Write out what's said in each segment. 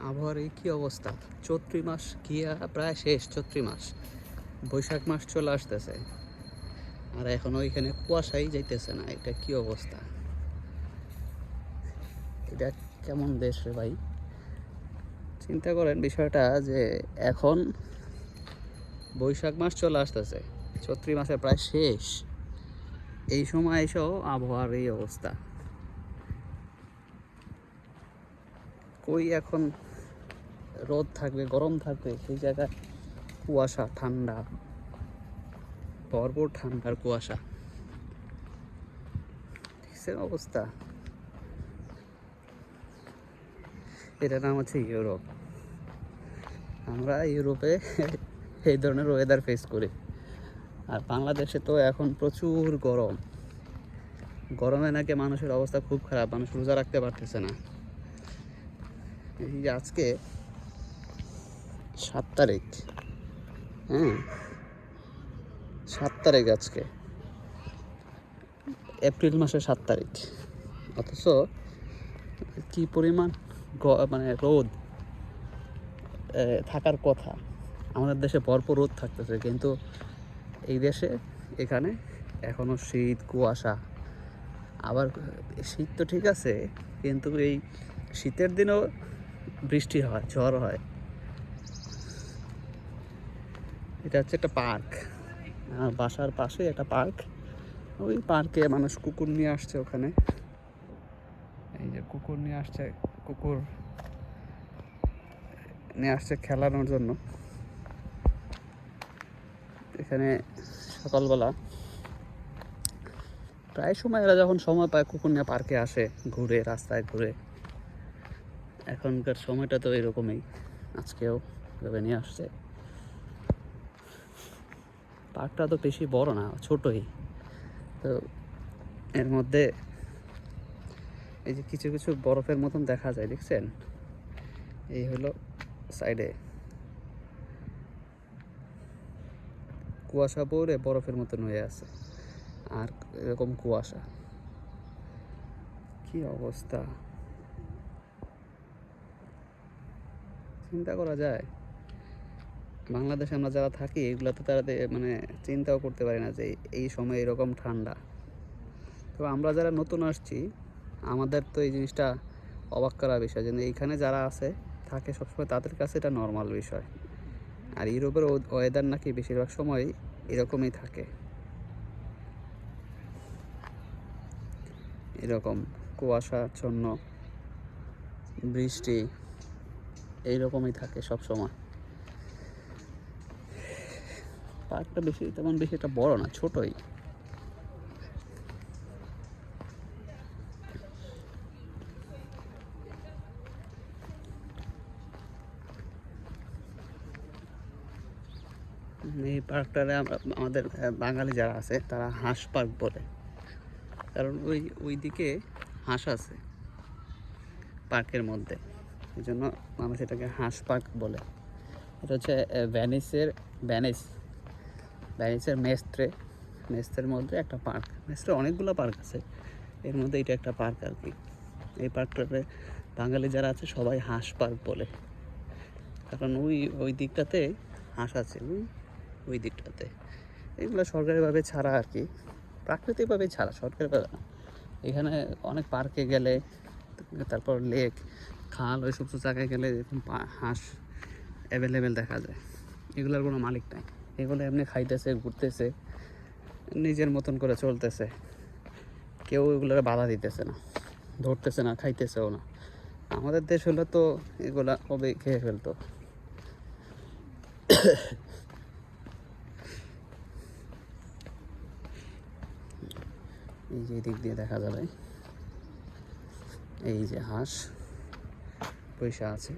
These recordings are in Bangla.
আবহাওয়ার এই কী অবস্থা! চৈত্র মাস গিয়া প্রায় শেষ। চৈত্র মাস, বৈশাখ মাস চলে আসতেছে, আর এখনো এখানে কুয়াশাই যাইতেছে না। এটা কি অবস্থা! এটা কেমন দেশ রে ভাই! চিন্তা করেন বিষয়টা, যে এখন বৈশাখ মাস চলে আসতেছে, চৈত্র মাসের প্রায় শেষ, এই সময় এসেও আবহাওয়ার এই অবস্থা। কই এখন রোদ থাকবে, গরম থাকবে, সেই জায়গায় কুয়াশা, ঠান্ডা, ভরপুর ঠান্ডার কুয়াশা। দেখছেন অবস্থা? এটার নাম হচ্ছে ইউরোপ। আমরা ইউরোপে এই ধরনের ওয়েদার ফেস করি, আর বাংলাদেশে তো এখন প্রচুর গরম। গরমে নাকি মানুষের অবস্থা খুব খারাপ, মানুষ রোজা রাখতে পারতেছে না। এই যে আজকে 7 তারিখ, হ্যাঁ 7 তারিখ, আজকে এপ্রিল মাসের 7 তারিখ, অথচ কি পরিমাণ মানে রোদ থাকার কথা। আমাদের দেশে ভরপুর রোদ থাকতেছে, কিন্তু এই দেশে এখানে এখনও শীত, কুয়াশা। আবার শীত তো ঠিক আছে, কিন্তু এই শীতের দিনেও বৃষ্টি হয়, ঝড় হয়। এটা হচ্ছে একটা পার্ক, আমার বাসার পাশে একটা পার্ক। ওই পার্কে মানুষ কুকুর নিয়ে আসছে, ওখানে এই যে কুকুর নিয়ে আসছে, কুকুর নিয়ে আসছে খেলানোর জন্য। এখানে সকালবেলা প্রায় সময় এরা যখন সময় পায় কুকুর নিয়ে পার্কে আসে, ঘুরে, রাস্তায় ঘুরে। এখনকার সময়টা তো এরকমই, আজকেও এভাবে নিয়ে আসছে। পার্কটা তো বেশি বড় না, ছোটই। তো এর মধ্যে এই যে কিছু কিছু বরফের মতন দেখা যায়, দেখছেন? এই হলো সাইডে কুয়াশা পড়ে বরফের মতন হয়ে আছে, আর এরকম কুয়াশা। কি অবস্থা! চিন্তা করা যায়, বাংলাদেশে আমরা যারা থাকি এগুলো তো তারা মানে চিন্তাও করতে পারি না যে এই সময় এরকম ঠান্ডা। তো আমরা যারা নতুন আসছি, আমাদের তো এই জিনিসটা অবাক করার বিষয়, যে এইখানে যারা আছে থাকে সবসময়, তাদের কাছে এটা নর্মাল বিষয়। আর ইউরোপের ওয়েদার নাকি বেশিরভাগ সময় এরকমই থাকে, এরকম কুয়াশাচ্ছন্ন, বৃষ্টি, এইরকমই থাকে সব সময়। পার্কটা তেমন বেশি একটা বড় না, ছোটই। এই পার্কটারে আমাদের বাঙালি যারা আছে তারা হাঁস পার্ক বলে, কারণ ওই দিকে হাঁস আছে পার্কের মধ্যে, এই জন্য মানুষ এটাকে হাঁস পার্ক বলে। এটা হচ্ছে ভ্যানিসের মেস্ত্রের মধ্যে একটা পার্ক। মেস্ত্রে অনেকগুলো পার্ক আছে, এর মধ্যে এটা একটা পার্ক আর কি। এই পার্কটাতে বাঙালি যারা আছে সবাই হাঁস পার্ক বলে, কারণ ওই দিকটাতে হাঁস আছে, ওই দিকটাতে। এগুলো সরকারিভাবে ছাড়া আর কি, প্রাকৃতিকভাবে ছাড়া, সরকারিভাবে না। এখানে অনেক পার্কে গেলে, তারপর লেক, খাল, ওই সব জায়গায় গেলে এরকম হাঁস অ্যাভেলেবেল দেখা যায়। এগুলোর কোনো মালিক নাই, এগুলো এমনি খাইতেছে, ঘুরতেছে, নিজের মতন করে চলতেছে। কেউ এগুলোর বাধা দিতেছে না, ধরতেছে না, খাইতেছেও না। আমাদের দেশ হলে তো এগুলা কবে খেয়ে ফেলতো। এই যে দিক দিয়ে দেখা যাবে, এই যে হাঁস পয়সা আছে,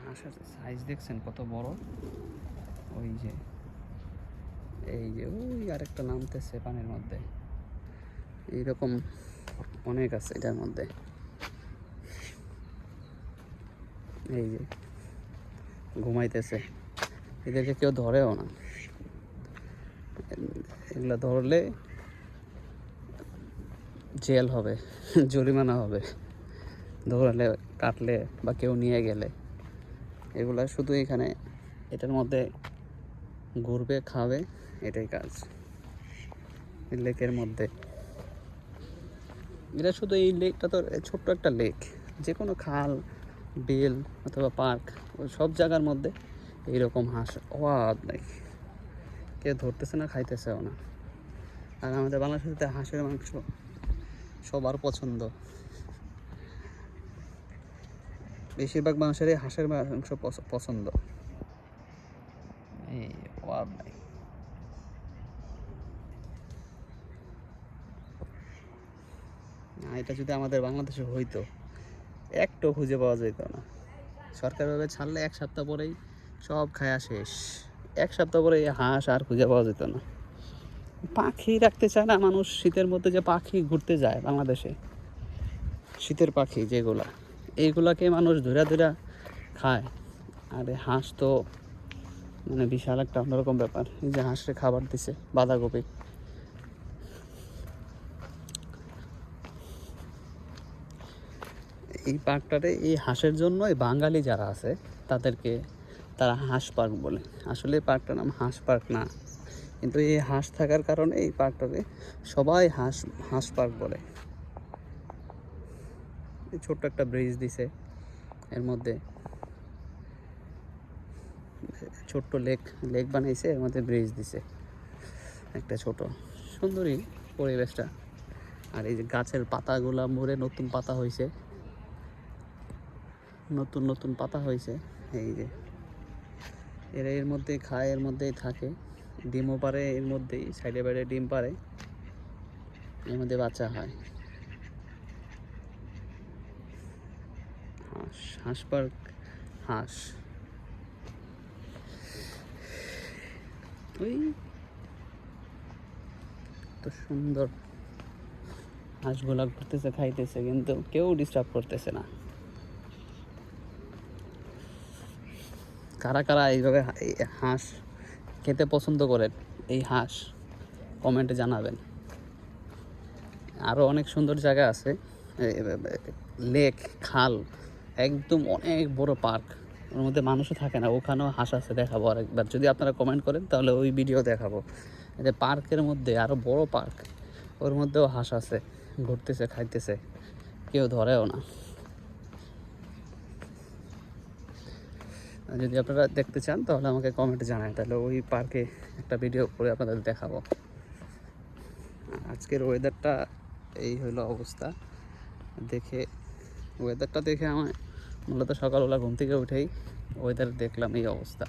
হাঁসের সাইজ দেখছেন কত বড়। ওই যে ওই আরেকটা নামতেছে পানির মধ্যে, এইরকম অনেক আছে এটার মধ্যে। এই যে ঘুমাইতেছে, এদেরকে কেউ ধরেও না। এগুলো ধরলে জেল হবে, জরিমানা হবে, ধরলে, কাটলে বা কেউ নিয়ে গেলে এগুলা শুধু এখানে এটার মধ্যে ঘুরবে, খাবে, এটাই কাজ। লেকের মধ্যে এটা শুধু এই লেকটা তো ছোট্ট একটা লেক, যে কোনো খাল, বিল অথবা পার্ক, সব জায়গার মধ্যে এইরকম হাঁস অভাব নেই। কেউ ধরতেছে না, খাইতেছেও না। আর আমাদের বাংলাদেশে হাঁসের মাংস সবার পছন্দ, বেশিরভাগ মানুষেরই হাঁসের মাংস পছন্দ। এই অভাব নাই। এটা যদি আমাদের বাংলাদেশে হইতো, একটু খুঁজে পাওয়া যেত না। সরকারিভাবে ছাড়লে 1 সপ্তাহ পরেই সব খায়া শেষ। 1 সপ্তাহ পরে হাঁস আর খুঁজে পাওয়া যেত না। পাখি রাখতে চায় না মানুষ। শীতের মধ্যে যে পাখি ঘুরতে যায় বাংলাদেশে, শীতের পাখি যেগুলা, এইগুলাকে মানুষ ধরে ধরে খায়। আর হাঁস তো মানে বিশাল একটা অন্যরকম ব্যাপার। এই যে হাঁসে খাবার দিছে বাঁধাকপি। এই পার্কটাতে এই হাঁসের জন্যই বাঙালি যারা আছে তারা হাঁস পার্ক বলে। আসলে পার্কটার নাম হাঁস পার্ক না, কিন্তু এই হাঁস থাকার কারণে এই পার্কটাকে সবাই হাঁস পার্ক বলে। এই ছোট্ট একটা ব্রিজ দিছে, এর মধ্যে ছোট্ট লেক বানাইছে, এর মধ্যে ব্রিজ দিছে একটা ছোট। সুন্দরী পরিবেশটা। আর এই যে গাছের পাতাগুলা মরে নতুন পাতা হয়েছে, নতুন পাতা হয়েছে। এই যে এরা এর মধ্যেই খায়, এর মধ্যেই থাকে, ডিমও পারে এর মধ্যেই, সাইডে বাইডে ডিম পারে, এর মধ্যে বাচ্চা হয়। হাঁস পার্ক, হাঁস ওই তো সুন্দর। হাঁসগুলা ঘুরতেছে, খাইতেছে, কিন্তু কেউ ডিস্টার্ব করতেছে না। কারা কারা এইভাবে হাঁস খেতে পছন্দ করেন, এই হাঁস কমেন্টে জানাবেন। আরও অনেক সুন্দর জায়গা আছে, লেক, খাল, একদম অনেক বড় পার্ক, ওর মধ্যে মানুষও থাকে না, ওখানেও হাঁস আছে, দেখাবো আরেকবার। যদি আপনারা কমেন্ট করেন তাহলে ওই ভিডিও দেখাবো। যে পার্কের মধ্যে আরও বড় পার্ক, ওর মধ্যেও হাঁস আছে, ঘুরতেছে, খাইতেছে, কেউ ধরেও না। যদি আপনারা দেখতে চান তাহলে আমাকে কমেন্টে জানান, তাহলে ওই পার্কে একটা ভিডিও করে আপনাদের দেখাবো। আজকের ওয়েদারটা এই হলো অবস্থা। ওয়েদারটা দেখে আমার মূলত সকালবেলা ঘুম থেকে উঠেই ওয়েদার দেখলাম এই অবস্থা।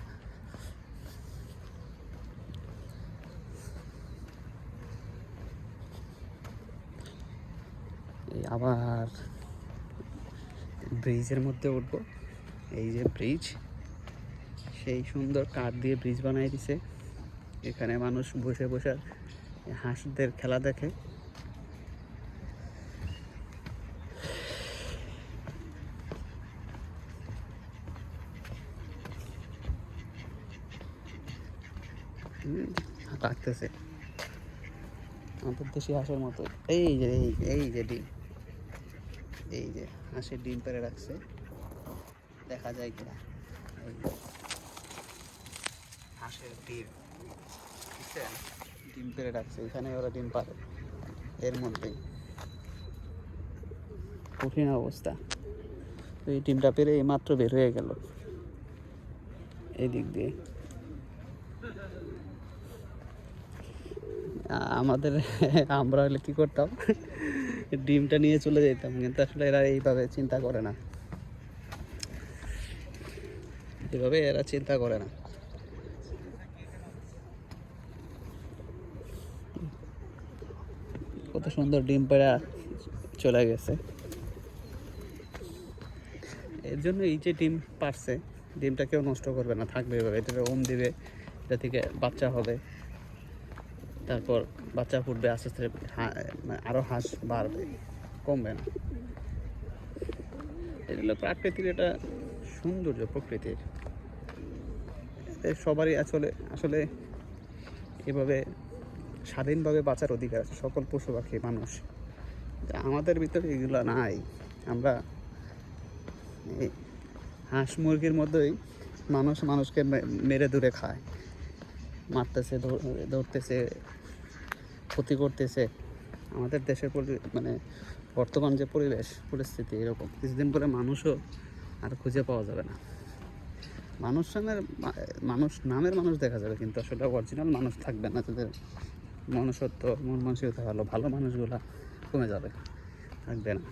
এই আবার ব্রিজের মধ্যে উঠবো। এই যে ব্রিজ, সেই সুন্দর কাঠ দিয়ে ব্রিজ বানাই দিছে। এখানে মানুষ বসে বসে হাঁসদের খেলা দেখে। রাখতেছে আমাদের দেশি হাঁসের মতো। এই যে ডিম, এই যে হাঁসের ডিম পেড়ে রাখছে, দেখা যায় কিনা। হাঁসের ডিম, বুঝছেন, ডিম পেড়ে রাখছে, এখানে ওরা ডিম পারে এর মধ্যেই। কঠিন অবস্থা। তো এই ডিমটা পেরে এই মাত্র বের হয়ে গেল এই দিক দিয়ে। আমরা হলে কী করতাম, ডিমটা নিয়ে চলে যেতাম, কিন্তু আসলে এরা এইভাবে চিন্তা করে না, এভাবে এরা চিন্তা করে না। কত সুন্দর ডিম পেড়া চলে গেছে। এর জন্য এই যে ডিম পারছে, ডিমটা কেউ নষ্ট করবে না, থাকবে এভাবে। এটা ওম দিবে, এটা থেকে বাচ্চা হবে, তারপর বাচ্চা ফুটবে, আস্তে আস্তে আরও হাঁস বাড়বে, কমবে না। এটা হলো প্রাকৃতিক, এটা সৌন্দর্য প্রকৃতির। সবারই আসলে এভাবে স্বাধীনভাবে বাঁচার অধিকার আছে সকল পশু পাখি, মানুষ। আমাদের ভিতরে এগুলো নাই। আমরা এই হাঁস মুরগির মধ্যেই মানুষ মানুষকে মেরে দূরে খায়, মারতেছে, ধরতেছে, ক্ষতি করতেছে। আমাদের দেশের মানে বর্তমান যে পরিস্থিতি এরকম, কিছুদিন পরে মানুষও আর খুঁজে পাওয়া যাবে না। মানুষ নামের মানুষ দেখা যাবে, কিন্তু আসলে অরিজিনাল মানুষ থাকবে না। যাদের মনুষ্যত্ব, মন মানসিকতা ভালো মানুষগুলা কমে যাবে, থাকবে না।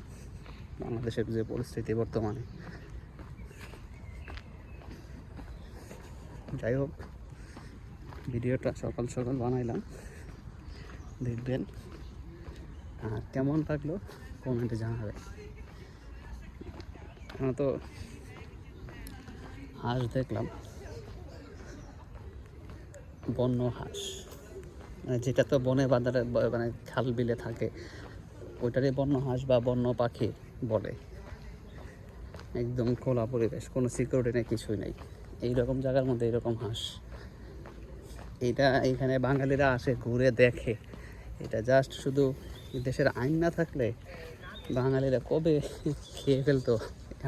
বাংলাদেশের যে পরিস্থিতি বর্তমানে, যাই হোক, ভিডিওটা সকাল সকাল বানাইলাম, দেখবেন। আর কেমন লাগলো কমেন্টে জানাবে। আমরা তো হাঁস দেখলাম, বন্য হাঁস, মানে যেটা তো বনে বাজারে মানে খাল বিলে থাকে, ওইটারই বন্য হাঁস বা বন্য পাখি বলে। একদম খোলা পরিবেশ, কোনো সিকিউরিটি নেই, কিছুই নেই। এইরকম জায়গার মধ্যে এইরকম হাঁস, এইখানে বাঙালিরা আসে, ঘুরে দেখে। এটা জাস্ট শুধু দেশের আইন না থাকলে বাঙালিরা কবে খেয়ে ফেলতো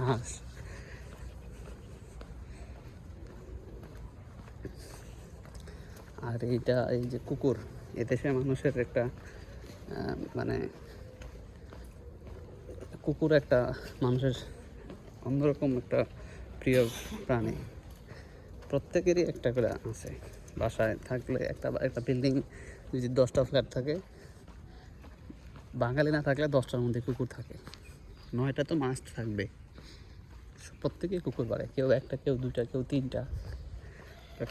হাঁস। আর এই যে কুকুর, এদেশের মানুষের একটা মানে কুকুর একটা মানুষের অন্যরকম একটা প্রিয় প্রাণী। প্রত্যেকেরই একটা করে আছে। বাসায় থাকলে একটা বিল্ডিং যদি 10টা ফ্ল্যাট থাকে, বাঙালি না থাকলে 10টার মধ্যে কুকুর থাকে, 9টা তো মাস্ট থাকবে। প্রত্যেকেই কুকুর পালে, কেউ একটা, কেউ 2টা, কেউ 3টা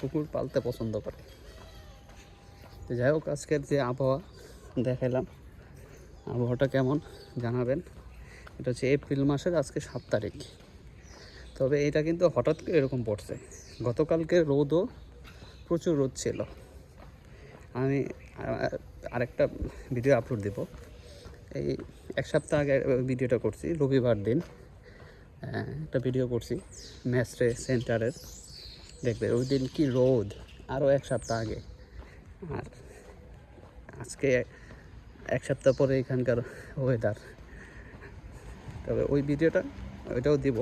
কুকুর পালতে পছন্দ করে। তো যাই হোক, আজকের যে আবহাওয়া দেখালাম, আবহাওয়াটা কেমন জানাবেন। এটা হচ্ছে এপ্রিল মাসের আজকে 7 তারিখ। তবে এটা কিন্তু হঠাৎ করে এরকম পড়ছে। গতকালকে প্রচুর রোদ ছিল। আমি আরেকটা ভিডিও আপলোড দেব, এই 1 সপ্তাহ আগে ভিডিওটা করছি, রবিবার দিন একটা ভিডিও করছি মেস্ট্রে সেন্টারের, দেখবে ওই দিন কি রোদ, আরও 1 সপ্তাহ আগে। আর আজকে 1 সপ্তাহ পরে এখানকার ওয়েদার। তবে ওই ভিডিওটা ওইটাও দিব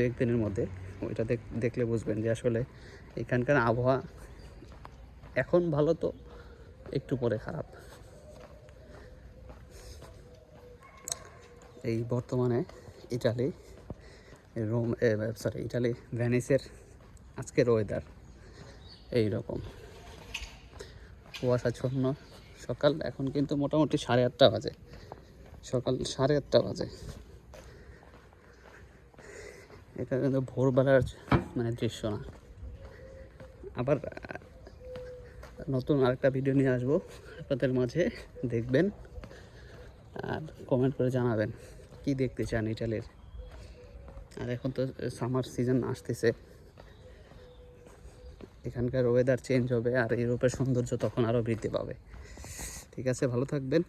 1 দিনের মধ্যে। ওইটা দেখলে বুঝবেন যে আসলে এখানকার আবহাওয়া এখন ভালো, তো একটু পরে খারাপ। এই বর্তমানে ইটালি ভেনিসের আজকের ওয়েদার এইরকম কুয়াশাচ্ছন্ন সকাল। এখন কিন্তু মোটামুটি 8:30 বাজে, সকাল 8:30 বাজে। এটা কিন্তু ভোরবেলার মানে দৃশ্য না। আবার নতুন আরেকটা ভিডিও নিয়ে আসবো আপনাদের মাঝে, দেখবেন। আর কমেন্ট করে জানাবেন কি দেখতে চান ইটালির। আর এখন তো সামার সিজন আসতেছে, এখানকার ওয়েদার চেঞ্জ হবে, আর ইউরোপের সৌন্দর্য তখন আরও বৃদ্ধি পাবে। ঠিক আছে, ভালো থাকবেন।